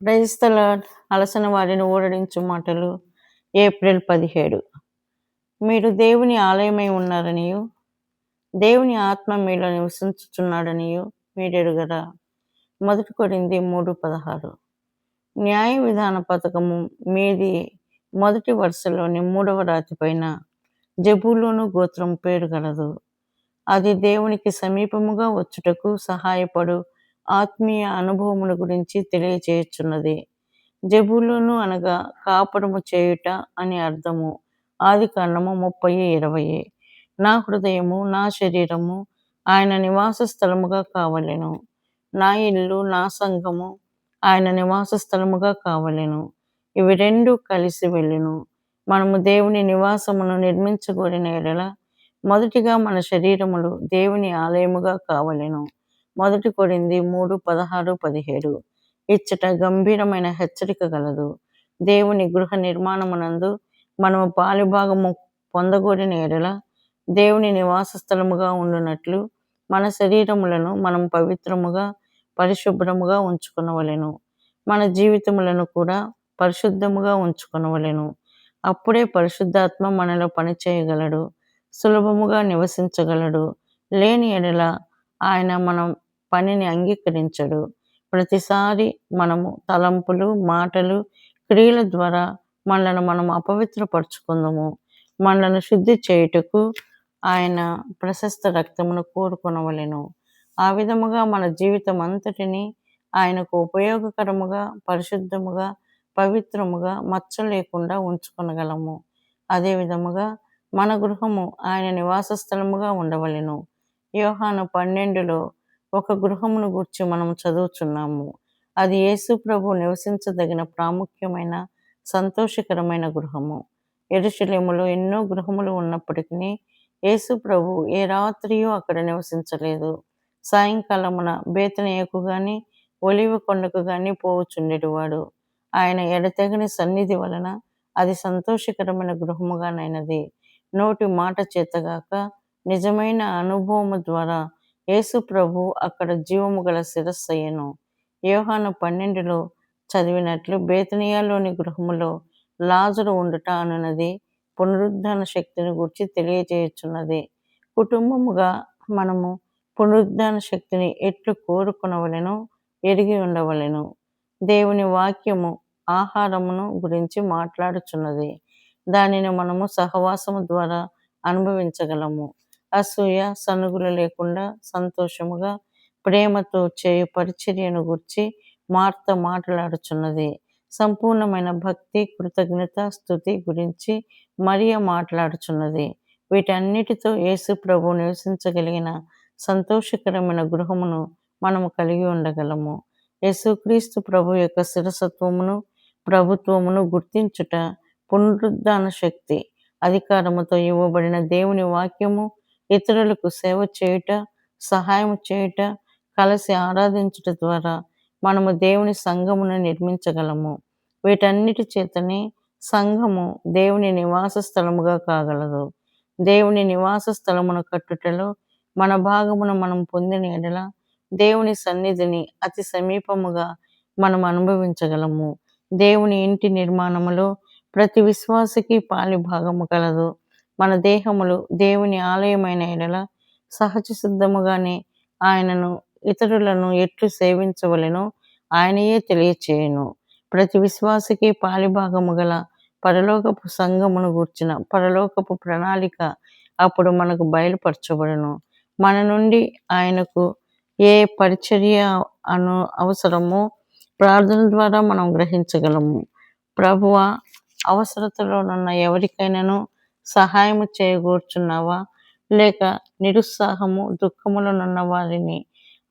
Praise the lord. అలసిన వారిని ఊరడించు మాటలు. ఏప్రిల్ 17. మీరు దేవుని ఆలయమై ఉన్నారనియు దేవుని ఆత్మ మీలో నివసించుచున్నాడనియు మీరెరుగరా. 1 కొరింథీ 3:16. న్యాయ విధాన పథకము మీది మొదటి వరుసలోని 3వ రాతి పైన జెబూలూను గోత్రం పేరు గలదు. అది దేవునికి సమీపముగా వచ్చుటకు సహాయపడు ఆత్మీయ అనుభవముల గురించి తెలియచేయుచున్నది. జెబూలూను అనగా కాపురము చేయుట అని అర్థము. ఆదికాండము 30:20. నా హృదయము నా శరీరము ఆయన నివాస స్థలముగా కావలెను. నా ఇల్లు నా సంఘము ఆయన నివాస స్థలముగా కావలెను. ఇవి రెండు కలిసి వెళ్ళును. మనము దేవుని నివాసమును నిర్మించగోరిన ఎడల మొదటిగా మన శరీరములు దేవుని ఆలయముగా కావలెను. 1 కొరింథీ 3:16-17. ఇచ్చట గంభీరమైన హెచ్చరిక గలదు. దేవుని గృహ నిర్మాణమునందు మనము పాలుభాగము పొందగోరిన ఎడల దేవుని నివాస స్థలముగా ఉండునట్లు మన శరీరములను మనం పవిత్రముగా పరిశుభ్రముగా ఉంచుకొనవలెను. మన జీవితములను కూడా పరిశుద్ధముగా ఉంచుకొనవలెను. అప్పుడే పరిశుద్ధాత్మ మనలో పనిచేయగలడు, సులభముగా నివసించగలడు. లేని ఎడల ఆయన మన పనిని అంగీకరించడు. ప్రతిసారి మనము తలంపులు, మాటలు, క్రియల ద్వారా మనలను మనం అపవిత్రపరచుకుందాము. మనలను శుద్ధి చేయుటకు ఆయన ప్రశస్త రక్తమును కోరుకొనవలెను. ఆ విధముగా మన జీవితం అంతటిని ఆయనకు ఉపయోగకరముగా, పరిశుద్ధముగా, పవిత్రముగా, మచ్చ లేకుండా ఉంచుకొనగలము. అదే విధముగా మన గృహము ఆయన నివాస స్థలముగా ఉండవలెను. యోహాను 12లో ఒక గృహమును గూర్చి మనం చదువుచున్నాము. అది యేసు ప్రభు నివసించదగిన ప్రాముఖ్యమైన సంతోషకరమైన గృహము. యెరూషలేములో ఎన్నో గృహములు ఉన్నప్పటికీ యేసు ప్రభు ఏ రాత్రియో అక్కడ నివసించలేదు. సాయంకాలమున బేతనియకు గాని ఒలీవ కొండకు గాని పోవుచుండెడివాడు. ఆయన ఎడతెగని సన్నిధి వలన అది సంతోషకరమైన గృహముగానైనది. నోటి మాట చేతగాక నిజమైన అనుభవము ద్వారా యేసు ప్రభు అక్కడ జీవము గల శిరస్సయ్యెను. యోహాను 12లో చదివినట్లు బేతనియాలోని గృహములో లాజరు ఉండుట అనున్నది పునరుద్ధాన శక్తిని గురించి తెలియజేయుచున్నది. కుటుంబముగా మనము పునరుద్ధాన శక్తిని ఎట్లు కోరుకొనవలెనో ఎరిగి ఉండవలెను. దేవుని వాక్యము ఆహారమును గురించి మాట్లాడుచున్నది. దానిని మనము సహవాసము ద్వారా అనుభవించగలము. అసూయ, సనుగులు లేకుండా సంతోషముగా, ప్రేమతో చేయు పరిచర్యను గూర్చి మార్త మాట్లాడుచున్నది. సంపూర్ణమైన భక్తి, కృతజ్ఞత, స్తుతి గురించి మరియ మాట్లాడుచున్నది. వీటన్నిటితో యేసు ప్రభు నివసించగలిగిన సంతోషకరమైన గృహమును మనము కలిగి ఉండగలము. యేసుక్రీస్తు ప్రభు యొక్క శిరసత్వమును, ప్రభుత్వమును గుర్తించుట పునరుద్ధాన శక్తి, అధికారముతో ఇవ్వబడిన దేవుని వాక్యము, ఇతరులకు సేవ చేయుట, సహాయం చేయుట, కలిసి ఆరాధించుట ద్వారా మనము దేవుని సంఘమును నిర్మించగలము. వీటన్నిటి చేతనే సంఘము దేవుని నివాస స్థలముగా కాగలదు. దేవుని నివాస స్థలమును కట్టుటలో మన భాగమును మనం పొందిన ఎడల దేవుని సన్నిధిని అతి సమీపముగా మనం అనుభవించగలము. దేవుని ఇంటి నిర్మాణములో ప్రతి విశ్వాసికి పాలి భాగము కలదు. మన దేహములు దేవుని ఆలయమైన ఎడల సహజ సిద్ధముగానే ఆయనను, ఇతరులను ఎట్లు సేవించవలెనో ఆయనయే తెలియచేయును. ప్రతి విశ్వాసికి పాలిభాగము గల పరలోకపు సంఘమును గూర్చిన పరలోకపు ప్రణాళిక అప్పుడు మనకు బయలుపరచబడును. మన నుండి ఆయనకు ఏ పరిచర్య అవసరమో ప్రార్థన ద్వారా మనం గ్రహించగలము. ప్రభువా, అవసరతలోనున్న ఎవరికైనాను సహాయము చేయగోర్చున్నావా? లేక నిరుత్సాహము, దుఃఖములనున్న వారిని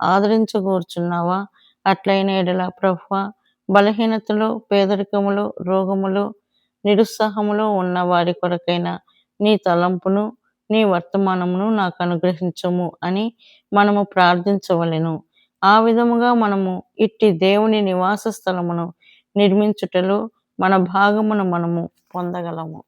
ఆదరించగోర్చున్నావా? అట్లైన ఎడల ప్రభువా, బలహీనతలో, పేదరికములో, రోగములో, నిరుత్సాహములో ఉన్న వారి కొరకైన నీ తలంపును, నీ వర్తమానమును నాకు అనుగ్రహించము అని మనము ప్రార్థించవలెను. ఆ విధముగా మనము ఇట్టి దేవుని నివాస స్థలమును నిర్మించుటలో మన భాగమును మనము పొందగలము.